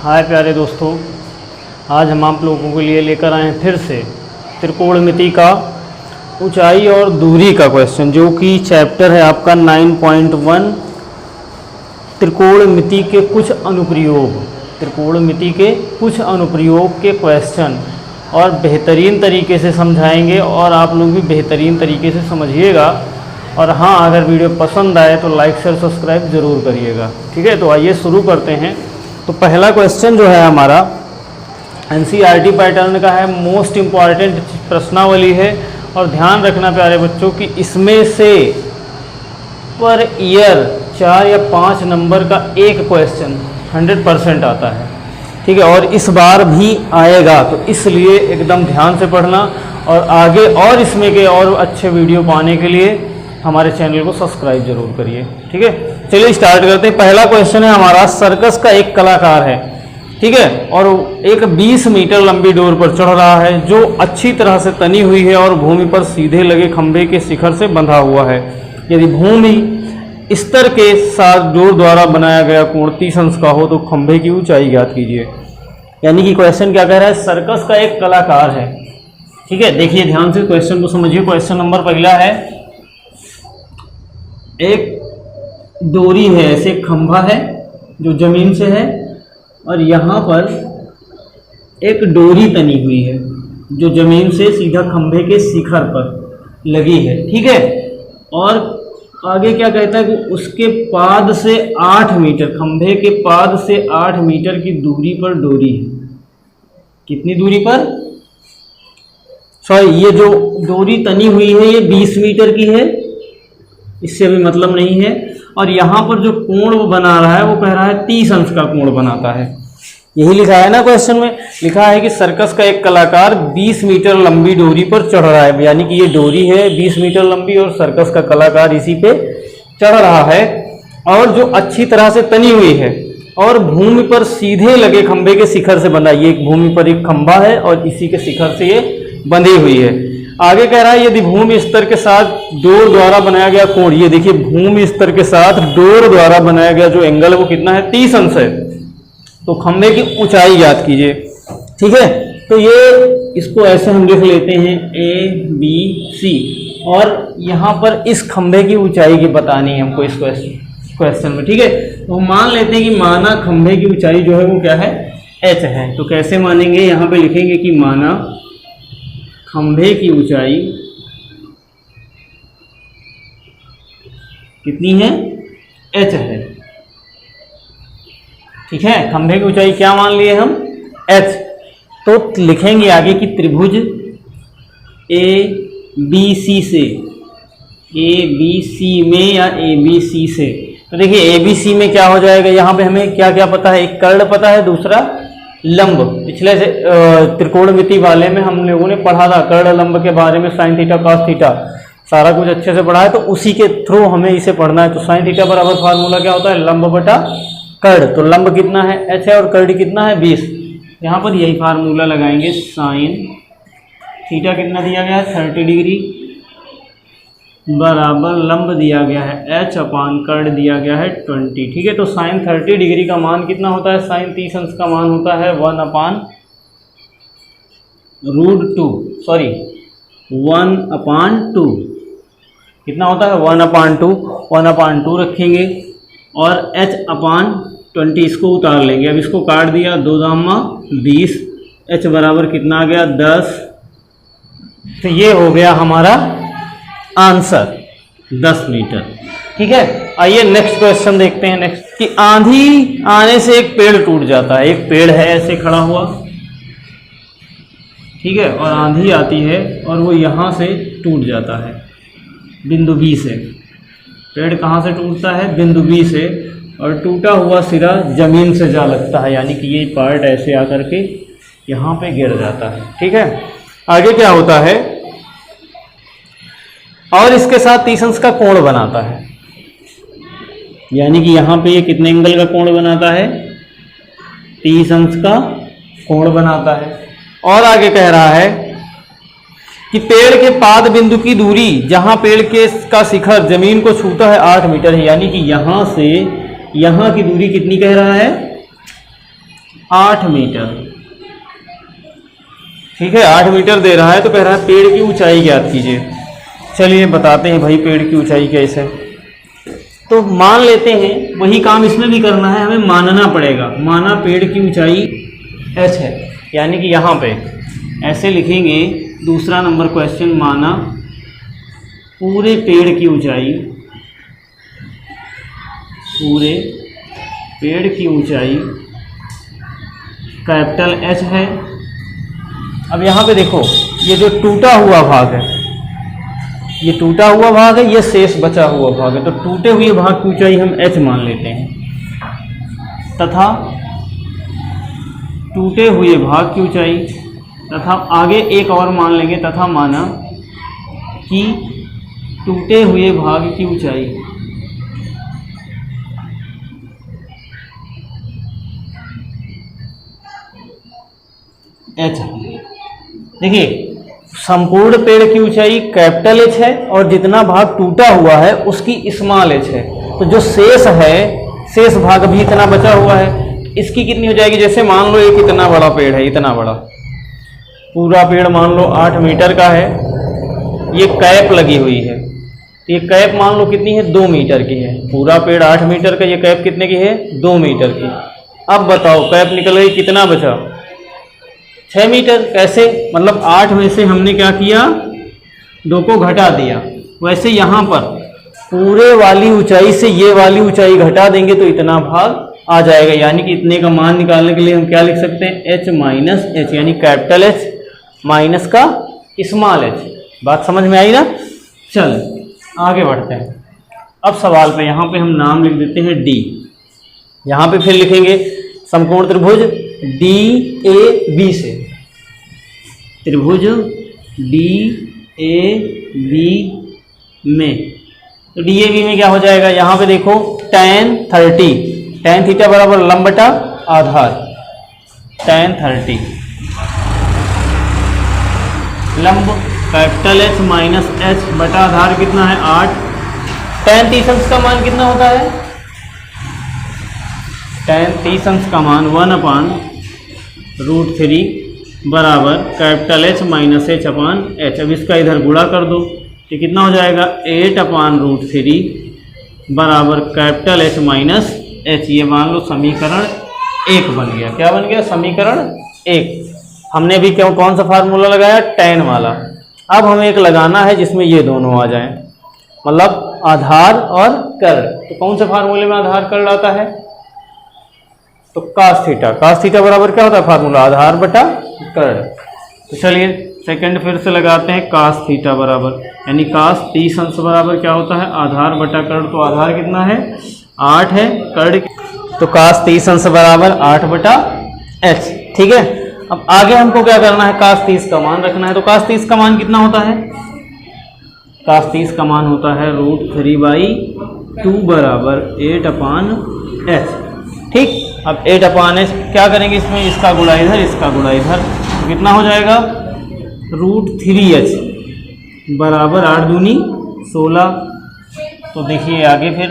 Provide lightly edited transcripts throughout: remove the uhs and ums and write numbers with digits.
हाय प्यारे दोस्तों, आज हम आप लोगों के लिए लेकर आए हैं फिर से त्रिकोणमिति का ऊंचाई और दूरी का क्वेश्चन, जो कि चैप्टर है आपका 9.1 त्रिकोणमिति के कुछ अनुप्रयोग। त्रिकोणमिति के कुछ अनुप्रयोग के क्वेश्चन और बेहतरीन तरीके से समझाएंगे और आप लोग भी बेहतरीन तरीके से समझिएगा। और हाँ, अगर वीडियो पसंद आए तो लाइक शेयर सब्सक्राइब ज़रूर करिएगा। ठीक है, तो आइए शुरू करते हैं। तो पहला क्वेश्चन जो है हमारा एनसीईआरटी पैटर्न का है, मोस्ट इम्पॉर्टेंट प्रश्नावली है। और ध्यान रखना प्यारे बच्चों कि इसमें से पर ईयर 4 या 5 नंबर का एक क्वेश्चन 100% आता है। ठीक है, और इस बार भी आएगा, तो इसलिए एकदम ध्यान से पढ़ना और आगे और इसमें के और अच्छे वीडियो पाने के लिए हमारे चैनल को सब्सक्राइब जरूर करिए। ठीक है, चलिए स्टार्ट करते हैं। पहला क्वेश्चन है हमारा, सर्कस का एक कलाकार है, ठीक है, और एक 20 मीटर लंबी डोर पर चढ़ रहा है जो अच्छी तरह से तनी हुई है और भूमि पर सीधे लगे खंभे के शिखर से बंधा हुआ है। यदि भूमि स्तर के साथ डोर द्वारा बनाया गया कोण 30 अंश का हो तो खंभे की ऊंचाई ज्ञात कीजिए। यानी कि क्वेश्चन क्या कह रहा है, सर्कस का एक कलाकार है। ठीक है, देखिए ध्यान से क्वेश्चन को समझिए। क्वेश्चन नंबर पहला है, एक डोरी है, ऐसे खंभा है जो जमीन से है और यहाँ पर एक डोरी तनी हुई है जो जमीन से सीधा खंभे के शिखर पर लगी है। ठीक है, और आगे क्या कहता है कि उसके पाद से 8 मीटर, खंभे के पाद से 8 मीटर की दूरी पर डोरी है। कितनी दूरी पर? सॉरी, ये जो डोरी तनी हुई है ये 20 मीटर की है, इससे भी मतलब नहीं है। और यहाँ पर जो कोण वो बना रहा है वो कह रहा है 30 अंश का कोण बनाता है। यही लिखा है ना क्वेश्चन में, लिखा है कि सर्कस का एक कलाकार 20 मीटर लंबी डोरी पर चढ़ रहा है। यानी कि ये डोरी है 20 मीटर लंबी और सर्कस का कलाकार इसी पे चढ़ रहा है और जो अच्छी तरह से तनी हुई है और भूमि पर सीधे लगे खंभे के शिखर से बंधा। ये भूमि पर एक खंभा है और इसी के शिखर से ये बंधी हुई है। आगे कह रहा है, यदि भूमि स्तर के साथ डोर द्वारा बनाया गया कोण, ये देखिए भूमि स्तर के साथ डोर द्वारा बनाया गया जो एंगल है वो कितना है, 30 अंश है, तो खंभे की ऊंचाई याद कीजिए। ठीक है, तो ये इसको ऐसे हम लिख लेते हैं ABC, और यहाँ पर इस खंभे की ऊंचाई की बतानी है हमको इस क्वेश्चन में। ठीक है, तो हम मान लेते हैं कि माना खंभे की ऊंचाई जो है वो क्या है, H है। तो कैसे मानेंगे, यहाँ पे लिखेंगे कि माना खंभे की ऊंचाई कितनी है, H है। ठीक है, खंभे की ऊंचाई क्या मान लिए हम, H। तो लिखेंगे आगे कि त्रिभुज ABC से, ABC में या ABC से। तो देखिए ABC में क्या हो जाएगा, यहाँ पे हमें क्या क्या पता है, एक कर्ण पता है, दूसरा लंब। पिछले से त्रिकोणमिति वाले में हम लोगों ने पढ़ा था कर्ण लंब के बारे में, साइन थीटा कॉस थीटा, सारा कुछ अच्छे से पढ़ा है। तो उसी के थ्रू हमें इसे पढ़ना है। तो साइन थीटा बराबर फार्मूला क्या होता है, लंब बटा कर्ण। तो लंब कितना है, H है, और कर्ण कितना है, 20। यहाँ पर यही फार्मूला लगाएंगे, साइन थीटा कितना दिया गया है, 30 डिग्री बराबर लंब दिया गया है H अपान कर्ण दिया गया है 20। ठीक है, तो साइन 30 डिग्री का मान कितना होता है, साइन 30 अंश का मान होता है 1/2। कितना होता है, 1/2 रखेंगे और H अपान 20 इसको उतार लेंगे। अब इसको काट दिया, 2 दामा 20, H बराबर कितना आ गया, 10। तो ये हो गया हमारा आंसर, 10 मीटर। ठीक है, आइए नेक्स्ट क्वेश्चन देखते हैं। नेक्स्ट कि आंधी आने से एक पेड़ टूट जाता है। एक पेड़ है ऐसे खड़ा हुआ, ठीक है, और आंधी आती है और वो यहाँ से टूट जाता है बिंदु B से। पेड़ कहाँ से टूटता है, बिंदु B से, और टूटा हुआ सिरा जमीन से जा लगता है। यानी कि ये पार्ट ऐसे आकर के यहाँ पे गिर जाता है। ठीक है, आगे क्या होता है, और इसके साथ 30 अंश का कोण बनाता है। यानी कि यहाँ पे ये कितने एंगल का कोण बनाता है, 30 अंश का कोण बनाता है। और आगे कह रहा है कि पेड़ के पाद बिंदु की दूरी, जहां पेड़ के का शिखर जमीन को छूता है, 8 मीटर है। यानी कि यहां से यहाँ की दूरी कितनी कह रहा है, 8 मीटर। ठीक है, 8 मीटर दे रहा है तो कह रहा है पेड़ की ऊंचाई ज्ञात कीजिए। चलिए बताते हैं भाई पेड़ की ऊंचाई कैसे। तो मान लेते हैं, वही काम इसमें भी करना है, हमें मानना पड़ेगा। माना पेड़ की ऊंचाई h है, यानी कि यहाँ पे ऐसे लिखेंगे। दूसरा नंबर क्वेश्चन, माना पूरे पेड़ की ऊंचाई, पूरे पेड़ की ऊंचाई कैपिटल H है। अब यहाँ पे देखो, ये जो टूटा हुआ भाग है, ये टूटा हुआ भाग है, ये शेष बचा हुआ भाग है, तो टूटे हुए भाग की ऊंचाई हम h मान लेते हैं, तथा टूटे हुए भाग की ऊंचाई, तथा आगे एक और मान लेंगे, तथा माना कि टूटे हुए भाग की ऊंचाई h। देखिए, संपूर्ण पेड़ की ऊंचाई कैपिटल H है और जितना भाग टूटा हुआ है उसकी स्मॉल h है। तो जो शेष है, शेष भाग भी इतना बचा हुआ है, इसकी कितनी हो जाएगी? जैसे मान लो एक इतना बड़ा पेड़ है, इतना बड़ा पूरा पेड़ मान लो 8 मीटर का है, ये कैप लगी हुई है, तो ये कैप मान लो कितनी है? 2 मीटर की है। पूरा पेड़ 8 मीटर का, ये कैप कितने की है? 2 मीटर की। अब बताओ कैप निकल गई, कितना बचा? 6 मीटर। कैसे? मतलब 8 में से हमने क्या किया? 2 को घटा दिया। वैसे यहाँ पर पूरे वाली ऊंचाई से ये वाली ऊंचाई घटा देंगे तो इतना भाग आ जाएगा, यानी कि इतने का मान निकालने के लिए हम क्या लिख सकते हैं? h माइनस h, यानी कैपिटल H माइनस का स्मॉल h। बात समझ में आई ना? चल आगे बढ़ते हैं। अब सवाल पे यहाँ पे हम नाम लिख देते हैं D। यहाँ पे फिर लिखेंगे समकोण त्रिभुज DAB से, त्रिभुज DAB में, तो DAB में क्या हो जाएगा? यहाँ पे देखो tan 30, tan थीटा बराबर लंब बटा आधार, tan 30 लंब कैपिटल H माइनस H बटा आधार कितना है? 8। tan 30 अंश का मान कितना होता है? tan 30 अंश का मान 1/√3 बराबर कैपिटल H माइनस H अपान H। अब इसका इधर गुणा कर दो तो कितना हो जाएगा? 8/√3 बराबर कैपिटल H माइनस H। ये मान लो समीकरण 1 बन गया। क्या बन गया? समीकरण 1। हमने भी क्यों कौन सा फार्मूला लगाया? tan वाला। अब हमें एक लगाना है जिसमें ये दोनों आ जाएं, मतलब आधार और कर्ण। तो कौन से फार्मूले में आधार कर्ण आता है? तो cos थीटा। cos थीटा बराबर क्या होता है फार्मूला? आधार बटा कर्ण। तो चलिए सेकंड फिर से लगाते हैं, cos थीटा बराबर, यानी cos 30 अंश बराबर क्या होता है? आधार बटा कर्ण। तो आधार कितना है? 8 है, कर्ण तो cos 30 अंश बराबर 8 बटा h। ठीक है, अब आगे हमको क्या करना है? cos 30 का मान रखना है। तो cos 30 का मान कितना होता है? cos 30 का मान होता है √3/2 बराबर 8/h। ठीक, अब 8/h क्या करेंगे? इसमें इसका गुणा इधर, इसका गुणा इधर, तो कितना हो जाएगा? √3h बराबर 8 दूनी 16। तो देखिए आगे फिर,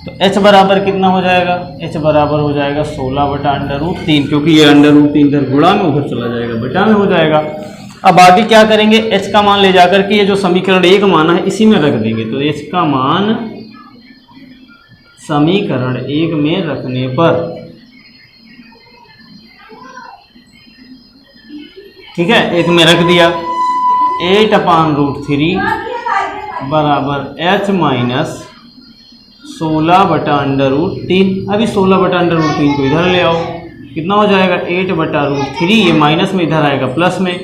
तो h बराबर कितना हो जाएगा? h बराबर हो जाएगा 16/√3, क्योंकि ये √3 इधर गुणा में उधर चला जाएगा, बटा में हो जाएगा। अब आगे क्या करेंगे? h का मान ले जाकर के ये जो समीकरण 1 माना है इसी में रख देंगे। तो h का मान समीकरण 1 में रखने पर, ठीक है, 1 में रख दिया, 8/√3 बराबर h माइनस 16/√3। अभी 16/√3 को इधर ले आओ, कितना हो जाएगा? 8/√3, ये माइनस में इधर आएगा प्लस में,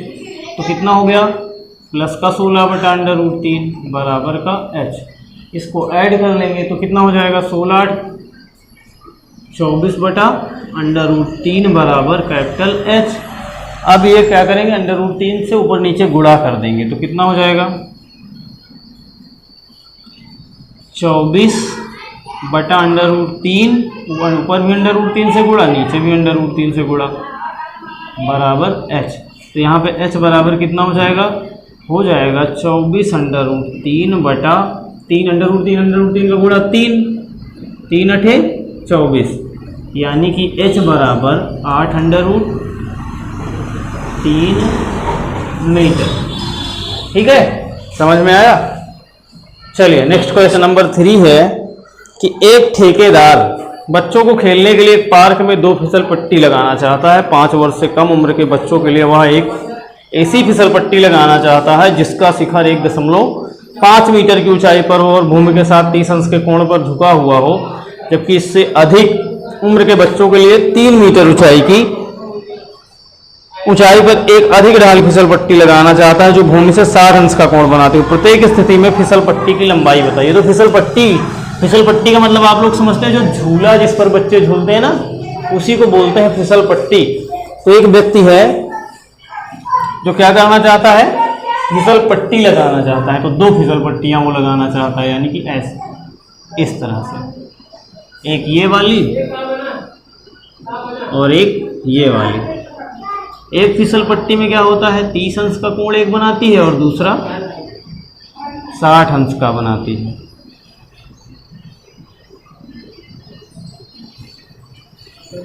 तो कितना हो गया? प्लस का 16/√3 बराबर का h। इसको ऐड कर लेंगे तो कितना हो जाएगा? 16 24/√3 बराबर कैपिटल H। अब ये क्या करेंगे? √3 से ऊपर नीचे गुणा कर देंगे तो कितना हो जाएगा? 24/√3, ऊपर भी √3 से गुणा, नीचे भी √3 से गुणा बराबर h। तो यहाँ पे h बराबर कितना हो जाएगा? हो जाएगा 24/√3 बटा 3, √3 का गुणा 3, 3 × 8 = 24 यानी कि h बराबर 8√3 मीटर। ठीक है, समझ में आया। चलिए नेक्स्ट क्वेश्चन नंबर 3 है कि एक ठेकेदार बच्चों को खेलने के लिए एक पार्क में 2 फिसल पट्टी लगाना चाहता है। 5 वर्ष से कम उम्र के बच्चों के लिए वह एक ऐसी फिसल पट्टी लगाना चाहता है जिसका शिखर 1.5 मीटर की ऊंचाई पर हो और भूमि के साथ 30 अंश के कोण पर झुका हुआ हो, जबकि इससे अधिक उम्र के बच्चों के लिए 3 मीटर ऊंचाई पर एक अधिक ढाल फिसल पट्टी लगाना चाहता है जो भूमि से 60 अंश का कोण बनाती है। प्रत्येक स्थिति में फिसल पट्टी की लंबाई बताइए। तो फिसल पट्टी का मतलब आप लोग समझते हैं, जो झूला जिस पर बच्चे झूलते हैं ना, उसी को बोलते हैं फिसल पट्टी। तो एक व्यक्ति है जो क्या करना चाहता है, फिसल पट्टी लगाना चाहता है। तो 2 फिसल पट्टियां वो लगाना चाहता है, यानी कि ऐसे, इस तरह से, एक ये वाली और एक ये वाली। एक फिसल पट्टी में क्या होता है, 30 अंश का कोण एक बनाती है और दूसरा 60 अंश का बनाती है।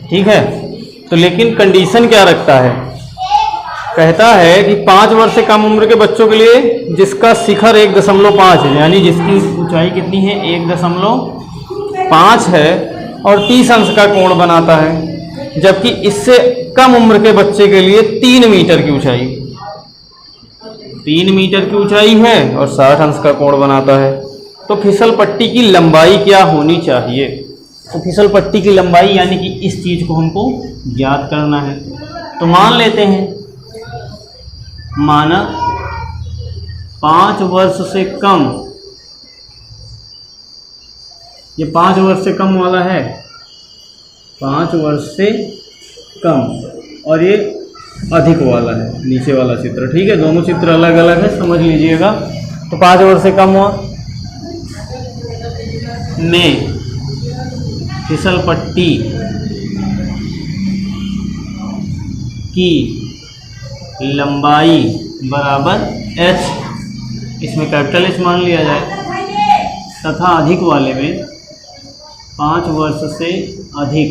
ठीक है, तो लेकिन कंडीशन क्या रखता है, कहता है कि 5 वर्ष से कम उम्र के बच्चों के लिए जिसका शिखर 1.5 है, यानी जिसकी ऊंचाई कितनी है, 1.5 है और 30 अंश का कोण बनाता है, जबकि इससे कम उम्र के बच्चे के लिए 3 मीटर की ऊंचाई, 3 मीटर की ऊंचाई है और 60 अंश का कोण बनाता है। तो फिसल पट्टी की लंबाई क्या होनी चाहिए। तो फिसल पट्टी की लंबाई यानी कि इस चीज को हमको ज्ञात करना है। तो मान लेते हैं, माना 5 वर्ष से कम, ये 5 वर्ष से कम वाला है, 5 वर्ष से कम, और ये अधिक वाला है, नीचे वाला चित्र। ठीक है, दोनों चित्र अलग अलग है, समझ लीजिएगा। तो 5 वर्ष से कम हुआ में फिसल पट्टी की लंबाई बराबर h, इसमें कैपिटल H मान लिया जाए, तथा अधिक वाले में 5 वर्ष से अधिक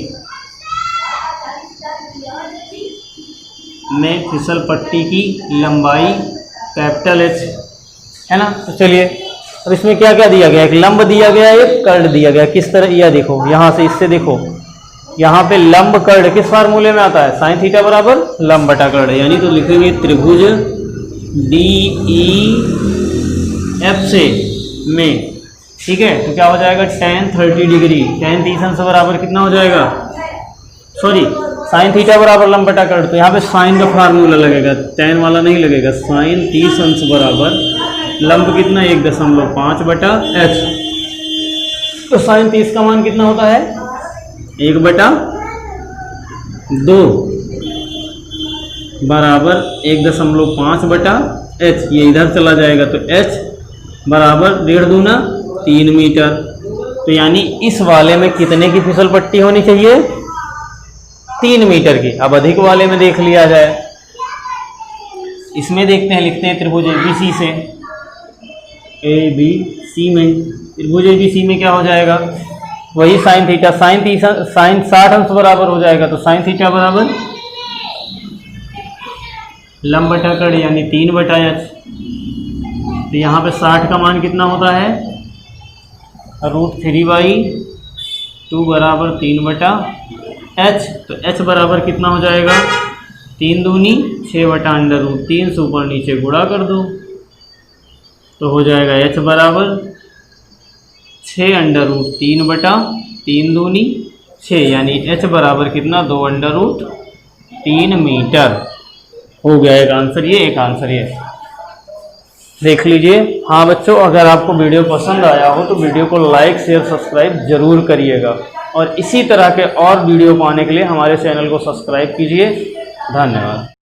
में फिसल पट्टी की लंबाई कैपिटल H है ना। तो चलिए, अब इसमें क्या क्या दिया गया, एक लंब दिया गया, एक कर्ड दिया गया। किस तरह, यह देखो, यहाँ से इससे देखो, यहाँ पे लंब कर्ड किस फार्मूले में आता है, साइन थीटा बराबर लंब बटा कर्ड, यानी तो लिखेंगे त्रिभुज DEF से में। ठीक है, तो क्या हो जाएगा, tan 30 डिग्री, tan 30 अंश बराबर कितना हो जाएगा, सॉरी साइन थीटा बराबर लंब बटा कर्ड। तो यहाँ पे साइन का फार्मूला लगेगा, tan वाला नहीं लगेगा। साइन 30 अंश बराबर लंब कितना, 1.5 बटा h। तो साइन 30 का मान कितना होता है, 1/2 बराबर 1.5 बटा h। ये इधर चला जाएगा तो h बराबर 1.5 दूना 3 मीटर। तो यानी इस वाले में कितने की फिसल पट्टी होनी चाहिए, 3 मीटर की। अब अधिक वाले में देख लिया जाए, इसमें देखते हैं, लिखते हैं त्रिभुज ABC से, ABC में, त्रिभुज ABC में क्या हो जाएगा, वही साइन थीटा, साइन 60 अंश बराबर हो जाएगा। तो साइन थीटा बराबर लंब बटा कर्ड यानी 3/h। तो यहाँ पे 60 का मान कितना होता है, √3/2 बराबर 3/h। तो h बराबर कितना हो जाएगा, 3 दूनी 6/√3 से ऊपर नीचे गुणा कर दो, तो हो जाएगा h बराबर 6√3/3 दूनी 6, यानी h बराबर कितना, 2√3 मीटर। हो गया एक आंसर, ये एक आंसर ये देख लीजिए। हाँ बच्चों, अगर आपको वीडियो पसंद आया हो तो वीडियो को लाइक शेयर सब्सक्राइब जरूर करिएगा, और इसी तरह के और वीडियो पाने के लिए हमारे चैनल को सब्सक्राइब कीजिए। धन्यवाद।